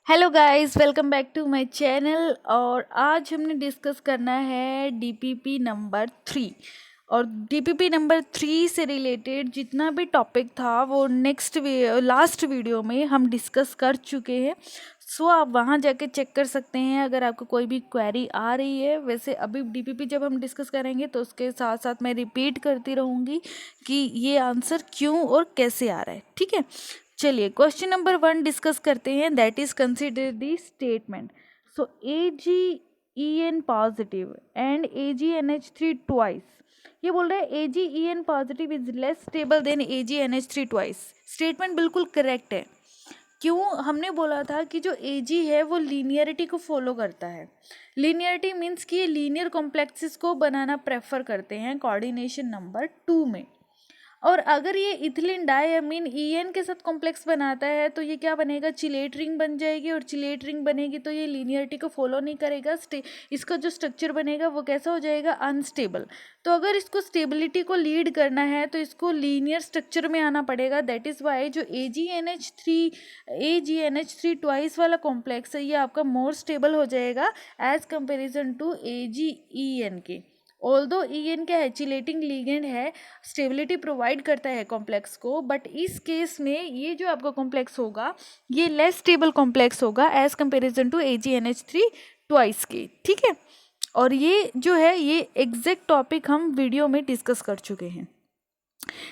Hello guys, welcome back to my channel. और आज हमने डिस्कस करना है डीपीपी नंबर 3। और डीपीपी नंबर 3 से रिलेटेड जितना भी टॉपिक था वो लास्ट वीडियो में हम डिस्कस कर चुके हैं। सो आप वहाँ जाके चेक कर सकते हैं अगर आपको कोई भी क्वेरी आ रही है। वैसे अभी डीपीपी जब हम डिस्कस करेंगे तो उसके साथ साथ मैं रिपीट करती रहूँगी कि ये आंसर क्यों और कैसे आ रहा है, ठीक है। चलिए क्वेश्चन नंबर 1 डिस्कस करते हैं, that is consider the statement. So AgEn positive and AgNH3 twice. ये बोल रहा है AgEn positive is less stable then AgNH3 twice. Statement बिल्कुल करेक्ट है। क्यों हमने बोला था कि जो Ag है वो लीनियरिटी को फॉलो करता है। लीनियरिटी मीन्स कि ये लीनियर कॉम्प्लेक्सेस को बनाना प्रेफर करते हैं कोऑर्डिनेशन नंबर 2 में। और अगर ये इथिलीन डायमीन EN के साथ कॉम्प्लेक्स बनाता है तो ये क्या बनेगा, चिलेट रिंग बन जाएगी। और चिलेट रिंग बनेगी तो ये लीनियरिटी को फॉलो नहीं करेगा। इसका जो स्ट्रक्चर बनेगा वो कैसा हो जाएगा, अनस्टेबल। तो अगर इसको स्टेबिलिटी को लीड करना है तो इसको लीनियर स्ट्रक्चर में आना पड़ेगा। दैट इज़ वाई जो AgNH3 ट्वाइस वाला कॉम्प्लेक्स है ये आपका मोर स्टेबल हो जाएगा एज कंपेरिजन टू AgEN के। ऑल्दो EN क्या है, चिलेटिंग लिगेंड है, स्टेबिलिटी प्रोवाइड करता है कॉम्प्लेक्स को, बट इस केस में ये जो आपका कॉम्प्लेक्स होगा ये लेस स्टेबल कॉम्प्लेक्स होगा as comparison to AgNH3 twice के, ठीक है। और ये जो है ये एग्जैक्ट टॉपिक हम वीडियो में डिस्कस कर चुके हैं।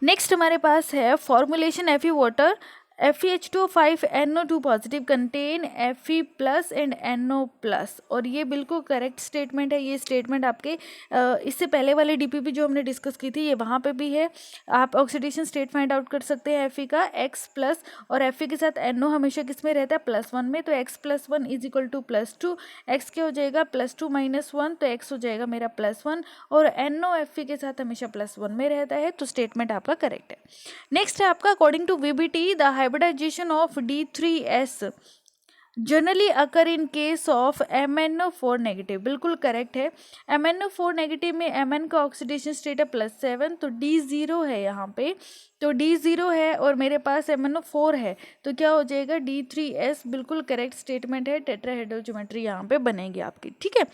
नेक्स्ट हमारे पास है formulation Fe water FeH2O5NO2 positive contain Fe plus and NO plus. और ये बिल्कुल करेक्ट स्टेटमेंट है। ये स्टेटमेंट आपके इससे पहले वाले डीपीपी जो हमने डिस्कस की थी ये वहाँ पे भी है। आप ऑक्सीडेशन स्टेट फाइंड आउट कर सकते हैं Fe का X प्लस, और Fe के साथ NO हमेशा किस में रहता है, +1 में। तो X+1 is equal to +2। X क्या हो जाएगा, +2 - 1, तो X हो जाएगा मेरा +1। और NO Fe के साथ हमेशा +1 में रहता है, तो स्टेटमेंट आपका करेक्ट है। नेक्स्ट है आपका according to VBT the hybridisation of D3S generally occur in case of MnO4 negative. बिल्कुल करेक्ट है। MnO4 नेगेटिव में Mn का ऑक्सीडेशन स्टेट है +7, तो D0 है यहाँ पे। तो D0 है और मेरे पास MnO4 है, तो क्या हो जाएगा D3S। बिल्कुल करेक्ट स्टेटमेंट है। टेट्राहेड्रल ज्योमेट्री यहाँ पे बनेगी आपकी, ठीक है।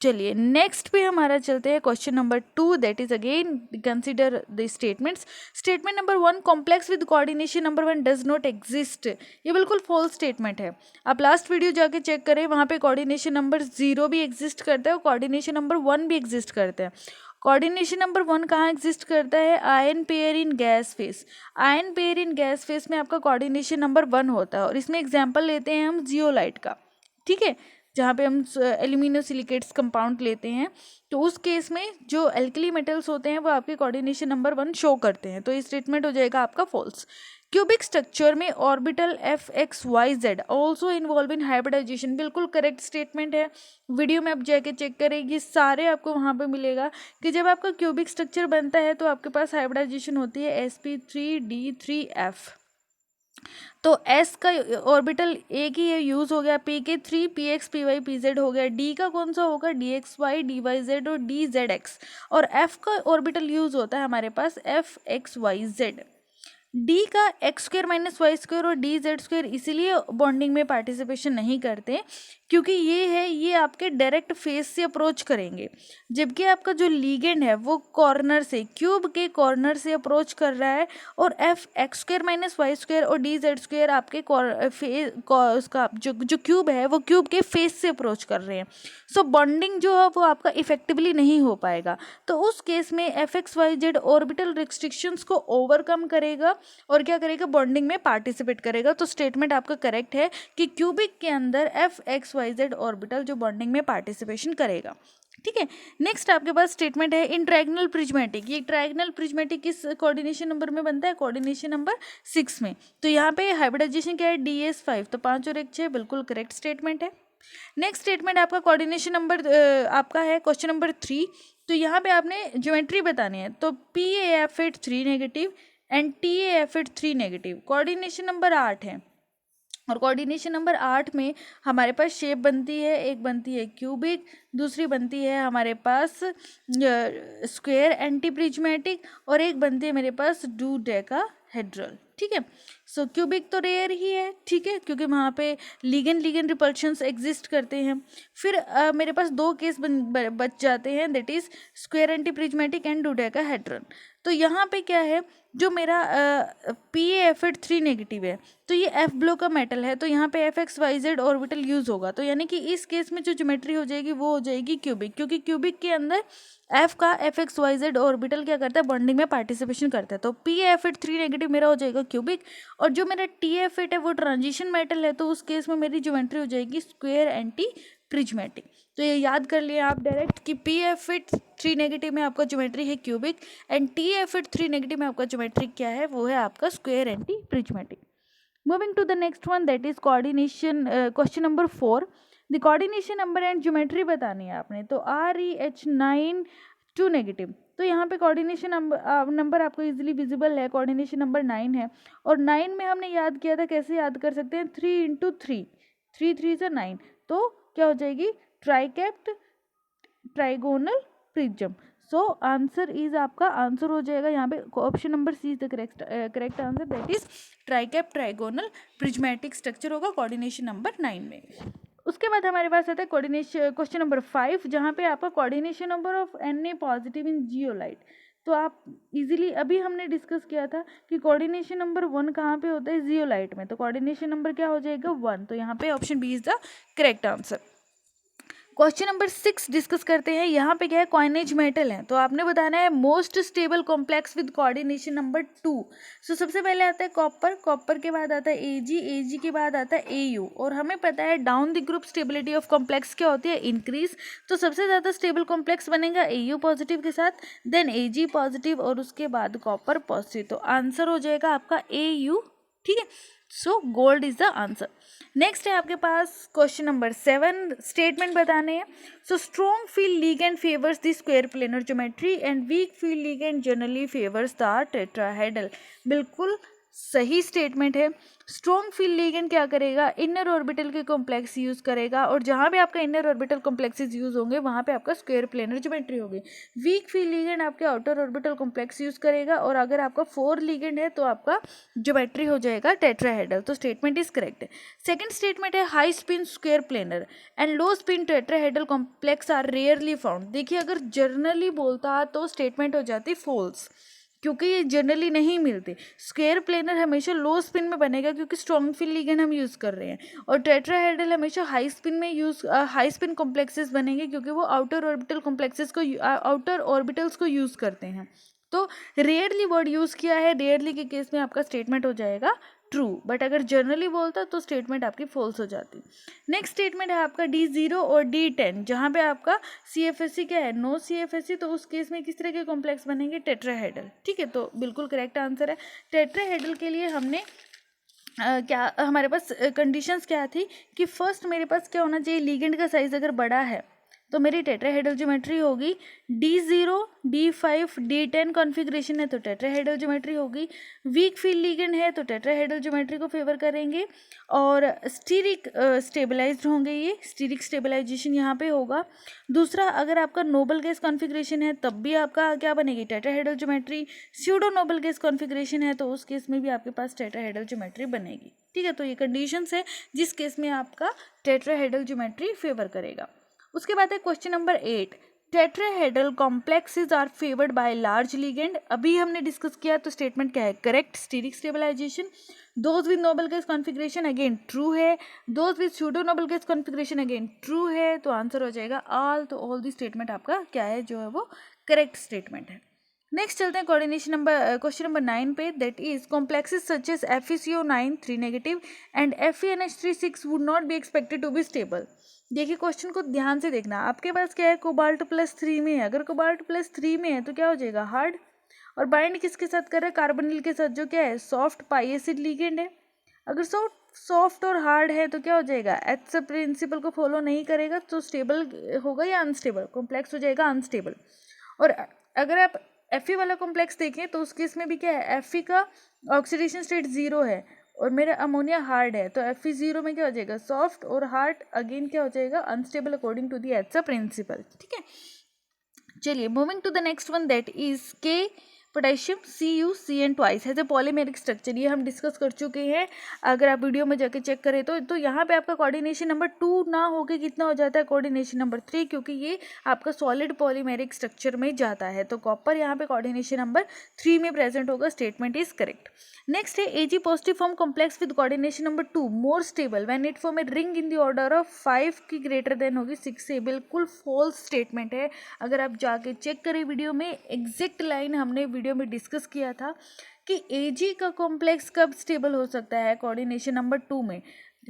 चलिए नेक्स्ट पे हमारा चलते हैं question number 2, that is again consider the statements. Statement number 1, complex with coordination number 1 does not exist. ये बिल्कुल फॉल्स स्टेटमेंट है। आप लास्ट वीडियो जाके चेक करें, वहाँ पे कोऑर्डिनेशन नंबर 0 भी एग्जिस्ट करता है और कोऑर्डिनेशन नंबर 1 भी एग्जिस्ट करता है। कोऑर्डिनेशन नंबर 1 कहाँ एग्जिस्ट करता है, आयन पेयर इन गैस फेस। आयन पेयर इन गैस फेस में आपका कोऑर्डिनेशन नंबर 1 होता है। और इसमें एग्जाम्पल लेते हैं हम जियोलाइट का, ठीक है, जहाँ पे हम एल्यूमिनोसिलिकेट्स कंपाउंड लेते हैं। तो उस केस में जो एल्कली मेटल्स होते हैं वो आपके कोऑर्डिनेशन नंबर 1 शो करते हैं, तो ये स्टेटमेंट हो जाएगा आपका फॉल्स। क्यूबिक स्ट्रक्चर में orbital FXYZ also involve in hybridisation. बिल्कुल करेक्ट स्टेटमेंट है। वीडियो में आप जाके चेक करें, ये सारे आपको वहाँ पे मिलेगा कि जब आपका क्यूबिक स्ट्रक्चर बनता है तो आपके पास हाइब्रिडाइजेशन होती है sp3d3f। तो S का ऑर्बिटल एक ही है, यूज हो गया। Pk3 PX PY PZ हो गया। D का कौन सा होगा, DXY DYZ और DZX। और F का ऑर्बिटल यूज होता है हमारे पास FXYZ। D का x² - y² और DZ² इसीलिए बॉन्डिंग में पार्टिसिपेशन नहीं करते क्योंकि ये आपके डायरेक्ट फेस से अप्रोच करेंगे, जबकि आपका जो लीगेंड है वो कॉर्नर से, क्यूब के कॉर्नर से अप्रोच कर रहा है। और x² - y² और DZ² आपके उसका जो क्यूब है वो क्यूब के फेस से अप्रोच कर रहे हैं। सो बॉन्डिंग जो है वो आपका इफेक्टिवली नहीं हो पाएगा। तो उस केस में FXYZ ऑर्बिटल रिस्ट्रिक्शंस को ओवरकम करेगा और क्या करेगा, बॉन्डिंग में पार्टिसिपेट करेगा। तो स्टेटमेंट आपका करेक्ट है कि क्यूबिक के अंदर FXYZ ऑर्बिटल जो बॉन्डिंग में पार्टिसिपेशन करेगा, ठीक है। नेक्स्ट आपके पास स्टेटमेंट है इन ट्रायगोनल प्रिज्मेटिक। ये ट्रायगोनल प्रिज्मेटिक किस कोऑर्डिनेशन नंबर में बनता है, कोऑर्डिनेशन नंबर 6 में। तो यहाँ पे हाइब्रिडाइजेशन क्या है, DS5, तो 5 और 1 6, बिल्कुल करेक्ट स्टेटमेंट है। नेक्स्ट स्टेटमेंट आपका कोऑर्डिनेशन नंबर आपका है क्वेश्चन नंबर 3। तो यहाँ पे आपने ज्योमेट्री बतानी है। तो PAF3 negative and TAF3 negative, coordination number 8 है। और कोऑर्डिनेशन नंबर 8 में हमारे पास शेप बनती है, एक बनती है क्यूबिक, दूसरी बनती है हमारे पास स्क्वायर एंटी प्रिज्मेटिक, और एक बनती है मेरे पास डोडेकाहेड्रल। ठीक है, सो क्यूबिक तो रेयर ही है, ठीक है, क्योंकि वहाँ पे लिगेंड रिपल्शंस एग्जिस्ट करते हैं। फिर मेरे पास दो केस बच जाते हैं, that is square anti prismatic and dodecahedral. तो यहाँ पे क्या है, जो मेरा PaF3 नेगेटिव है, तो ये F ब्लॉक का मेटल है, तो यहाँ पे FXYZ ऑर्बिटल यूज होगा। तो यानी कि इस केस में जो ज्योमेट्री हो जाएगी वो हो जाएगी क्यूबिक, क्योंकि क्यूबिक के अंदर F का FXYZ ऑर्बिटल क्या करता है, बॉन्डिंग में पार्टिसिपेशन करता है। तो PaF3 नेगेटिव मेरा हो जाएगा क्यूबिक, और जो मेरा TF8 है वो ट्रांजिशन मेटल है, तो उस केस में मेरी ज्योमेट्री हो जाएगी स्क्वायर एंटी प्रिज्मेटिक। तो ये याद कर लिए आप डायरेक्ट कि PaF3 नेगेटिव में आपका ज्योमेट्री है क्यूबिक, एंड TF3 नेगेटिव में आपका ज्योमेट्री क्या है, वो है आपका square anti prismatic. Moving to the next one, that is coordination, question number 4। The coordination number and geometry बतानी है आपने, तो REH9 2 नेगेटिव, तो यहाँ पे कोऑर्डिनेशन नंबर आपको इजीली विजिबल है, कोऑर्डिनेशन नंबर 9 है, और 9 में हमने याद किया था, कैसे याद कर सकते हैं, 3 × 3, 3 3 से 9, तो क्या हो जाएगी, tricapped trigonal prism. So answer is, आपका आंसर हो जाएगा यहाँ पे option number C is the correct answer, that is tricapped trigonal prismatic structure होगा कोऑर्डिनेशन नंबर 9 में। उसके बाद हमारे पास आता है कोऑर्डिनेशन क्वेश्चन नंबर 5, जहाँ पे आपका coordination number of Na positive in zeolite. तो आप इजीली, अभी हमने डिस्कस किया था कि कोऑर्डिनेशन नंबर 1 कहाँ पे होता है, जियोलाइट में, तो कोऑर्डिनेशन नंबर क्या हो जाएगा, 1, तो यहाँ पे option B is the correct answer. Question number 6 discuss करते हैं। यहाँ पे क्या है, कॉइनेज मेटल है, तो आपने बताना है most stable complex with coordination number 2। सो सबसे पहले आता है कॉपर, कॉपर के बाद आता है Ag के बाद आता है Au, और हमें पता है down the group stability of complex क्या होती है, इंक्रीज। तो सबसे ज़्यादा स्टेबल कॉम्प्लेक्स बनेगा Au पॉजिटिव के साथ, देन Ag पॉजिटिव, और उसके बाद कॉपर पॉजिटिव, तो आंसर हो जाएगा आपका Au। ठीक है, so gold is the answer. Next है आपके पास क्वेश्चन नंबर 7, स्टेटमेंट बताने हैं। So strong field ligand favours the square planar geometry and weak field ligand generally favours the tetrahedral. बिल्कुल सही स्टेटमेंट है। स्ट्रॉन्ग फील्ड लिगेंड क्या करेगा, इनर ऑर्बिटल के कॉम्प्लेक्स यूज करेगा, और जहाँ पे आपका इनर ऑर्बिटल कॉम्प्लेक्सेस यूज होंगे वहाँ पे आपका स्क्वायर प्लेनर ज्योमेट्री होगी। वीक फील्ड लिगेंड आपके आउटर ऑर्बिटल कॉम्प्लेक्स यूज करेगा, और अगर आपका 4 लिगेंड है तो आपका ज्योमेट्री हो जाएगा टेट्राहेड्रल। तो statement is correct. Second statement है high spin square planar and low spin tetrahedral complex are rarely found. देखिए, अगर जर्नली बोलता तो स्टेटमेंट हो जाती फॉल्स, क्योंकि ये जनरली नहीं मिलते। स्क्वायर प्लेनर हमेशा लो स्पिन में बनेगा क्योंकि स्ट्रॉन्ग फील्ड लिगेंड हम यूज़ कर रहे हैं, और टेट्राहेड्रल हमेशा हाई स्पिन में हाई स्पिन कॉम्प्लेक्सेस बनेंगे क्योंकि वो आउटर ऑर्बिटल कॉम्प्लेक्सेस को आउटर ऑर्बिटल्स को यूज़ करते हैं। तो रेयरली वर्ड यूज़ किया है, रेयरली के केस में आपका स्टेटमेंट हो जाएगा ट्रू, बट अगर जनरली बोलता तो स्टेटमेंट आपकी फॉल्स हो जाती। नेक्स्ट स्टेटमेंट है आपका D0 और D10, जहाँ पे आपका CFSE क्या है, नो CFSE, तो उस केस में किस तरह के कॉम्प्लेक्स बनेंगे, टेट्राहेड्रल। ठीक है, तो बिल्कुल करेक्ट आंसर है। टेट्राहेड्रल के लिए हमने क्या हमारे पास कंडीशंस क्या थी कि फर्स्ट मेरे पास क्या होना चाहिए, लिगेंड का साइज अगर बड़ा है तो मेरी टेट्राहेड्रल ज्योमेट्री होगी। D0 D5 D10 कॉन्फ़िगरेशन है तो टेट्राहेड्रल ज्योमेट्री होगी। वीक फील्ड लिगेंड है तो टेट्राहेड्रल ज्योमेट्री को फेवर करेंगे, और स्टीरिक स्टेबलाइज्ड होंगे, ये स्टीरिक स्टेबलाइजेशन यहाँ पे होगा। दूसरा, अगर आपका नोबल गैस कॉन्फ़िगरेशन है तब भी आपका क्या बनेगी, tetrahedral geometry. Pseudo noble gas configuration है तो उस केस में भी आपके पास टेट्राहेड्रल ज्योमेट्री बनेगी। ठीक है, तो ये कंडीशंस है जिस केस में आपका टेट्राहेड्रल ज्योमेट्री फेवर करेगा। उसके बाद है question number 8, tetrahedral complexes are favoured by large ligand. अभी हमने डिस्कस किया, तो स्टेटमेंट क्या है, correct, steric stabilisation. Those with noble gas configuration again true है, those with pseudo noble gas configuration again true है, तो आंसर हो जाएगा ऑल। तो ऑल दी स्टेटमेंट आपका क्या है, जो है वो करेक्ट स्टेटमेंट है। नेक्स्ट चलते हैं कोऑर्डिनेशन नंबर क्वेश्चन नंबर 9 पे, that is complexes such as FeCO9 3 negative and FeNH3 6 would not be expected to be stable. देखिए, क्वेश्चन को ध्यान से देखना। आपके पास क्या है, कोबाल्ट +3 में है, अगर कोबाल्ट +3 में है तो क्या हो जाएगा, हार्ड, और बाइंड किसके साथ कर रहा है, कार्बोनिल के साथ, जो क्या है, सॉफ्ट पाई एसिड लिगेंड है। अगर सॉफ्ट और हार्ड है तो क्या हो जाएगा, एच प्रिंसिपल को फॉलो नहीं करेगा तो स्टेबल होगा या अनस्टेबल, कॉम्प्लेक्स हो जाएगा अनस्टेबल। और अगर आप Fe वाला कॉम्प्लेक्स देखें तो उस केस में भी क्या है, Fe का ऑक्सीडेशन स्टेट 0 है, और मेरा अमोनिया हार्ड है, तो Fe0 में क्या हो जाएगा, सॉफ्ट, और हार्ड अगेन क्या हो जाएगा, unstable according to the eights principle. ठीक है, चलिए moving to the next one, that is K potassium CuCN twice has a polymeric structure. ये हम डिस्कस कर चुके हैं, अगर आप वीडियो में जाके चेक करें तो यहाँ पे आपका कोऑर्डिनेशन नंबर 2 ना होके कितना हो जाता है, कोऑर्डिनेशन नंबर 3, क्योंकि ये आपका सॉलिड पॉलीमेरिक स्ट्रक्चर में जाता है, तो कॉपर यहाँ पे कोऑर्डिनेशन नंबर 3 में प्रेजेंट होगा। Statement is correct. नेक्स्ट है Ag positive form complex with coordination number 2 more stable when it form a ring in the order of 5 की ग्रेटर देन होगी 6 से। बिल्कुल फॉल्स स्टेटमेंट है, अगर आप जाके चेक करें वीडियो में, एग्जैक्ट लाइन हमने वीडियो में डिस्कस किया था कि Ag का कॉम्प्लेक्स कब स्टेबल हो सकता है, कोऑर्डिनेशन नंबर 2 में।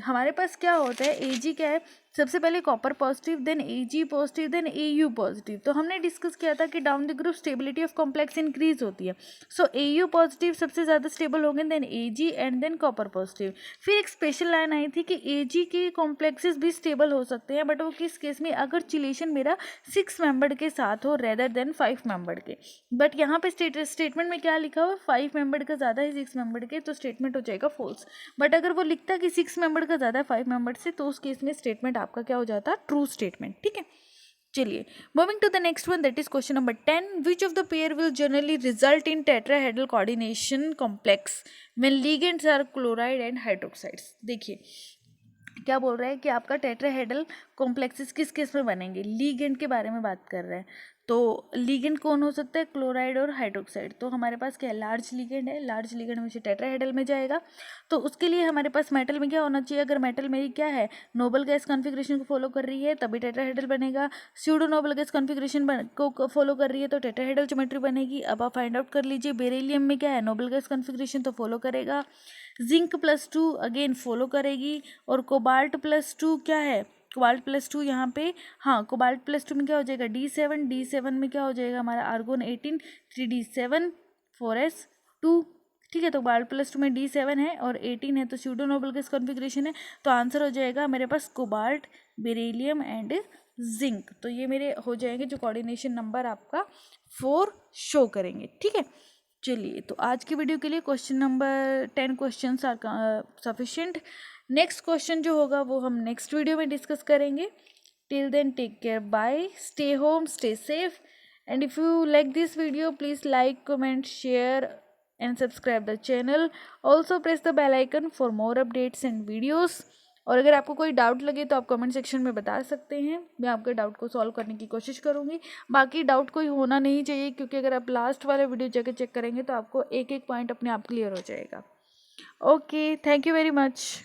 हमारे पास क्या होता है, Ag क्या है, सबसे पहले copper positive, then Ag positive, then Au positive. तो हमने डिस्कस किया था कि down the group stability of complex increase होती है, सो Au पॉजिटिव सबसे ज़्यादा स्टेबल होंगे, then Ag and then copper positive. फिर एक स्पेशल लाइन आई थी कि Ag के कॉम्प्लेक्सेस भी स्टेबल हो सकते हैं, बट वो किस केस में, अगर चिलेशन मेरा 6 मेंबर्ड के साथ हो रेदर देन 5 मेंबर्ड के। बट यहाँ पे स्टेटमेंट में क्या लिखा हुआ, 5 मेंबर्ड का ज़्यादा है 6 मेंबर्ड के, तो स्टेटमेंट हो जाएगा फॉल्स। बट अगर वो लिखता कि 6 मेंबर्ड का ज़्यादा है 5 मेंबर्ड से, तो उस केस में स्टेटमेंट आपका क्या हो जाता, ट्रू स्टेटमेंट। ठीक है, चलिए moving to the next one, that is question number 10, which of the pair will generally result in tetrahedral coordination complex when ligands are chloride and hydroxides. देखिए क्या बोल रहा है कि आपका टेट्राहेड्रल कॉम्प्लेक्सेस किस केस में बनेंगे, लीगेंड के बारे में बात कर रहे हैं। तो लीगेंड कौन हो सकता है, क्लोराइड और हाइड्रोक्साइड। तो हमारे पास क्या है, लार्ज लीगेंड है, लार्ज लीगेंड में से टेट्राहेड्रल में जाएगा। तो उसके लिए हमारे पास मेटल में क्या होना चाहिए, अगर मेटल मेरी क्या है, नोबल गैस कॉन्फ़िगरेशन को फॉलो कर रही है तभी टेट्राहेड्रल बनेगा। स्यूडो नोबल गैस कॉन्फ़िगरेशन को फॉलो कर रही है तो टेट्राहेड्रल ज्योमेट्री बनेगी। अब आप फाइंड आउट कर लीजिए, बेरिलियम में क्या है, नोबल गैस कॉन्फ़िगरेशन तो फॉलो करेगा, जिंक +2 अगेन फॉलो करेगी, और कोबाल्ट +2 क्या है, कोबाल्ट +2 यहाँ पे, हाँ कोबाल्ट +2 में क्या हो जाएगा, D7 में क्या हो जाएगा हमारा आर्गोन 18 3D7 4s2। ठीक है, तो कोबाल्ट +2 में D7 है और 18 है, तो स्यूडो नोबल गैस कॉन्फ़िगरेशन है, तो आंसर हो जाएगा मेरे पास कोबाल्ट, बेरिलियम एंड जिंक। तो ये मेरे हो जाएंगे जो कोऑर्डिनेशन नंबर आपका 4 शो करेंगे। ठीक है, चलिए तो आज की वीडियो के लिए question number 10 question are sufficient. Next question जो होगा वो हम नेक्स्ट वीडियो में डिस्कस करेंगे। Till then take care, bye, stay home, stay safe, and if you like this video please like, comment, share and subscribe the channel. Also press the bell icon for more updates and videos. और अगर आपको कोई doubt लगे तो आप comment section में बता सकते हैं, मैं आपके डाउट को सॉल्व करने की कोशिश करूँगी। बाकी डाउट कोई होना नहीं चाहिए, क्योंकि अगर आप लास्ट वाले वीडियो जाके चेक करेंगे तो आपको एक एक पॉइंट अपने आप क्लियर हो जाएगा। Okay, thank you very much.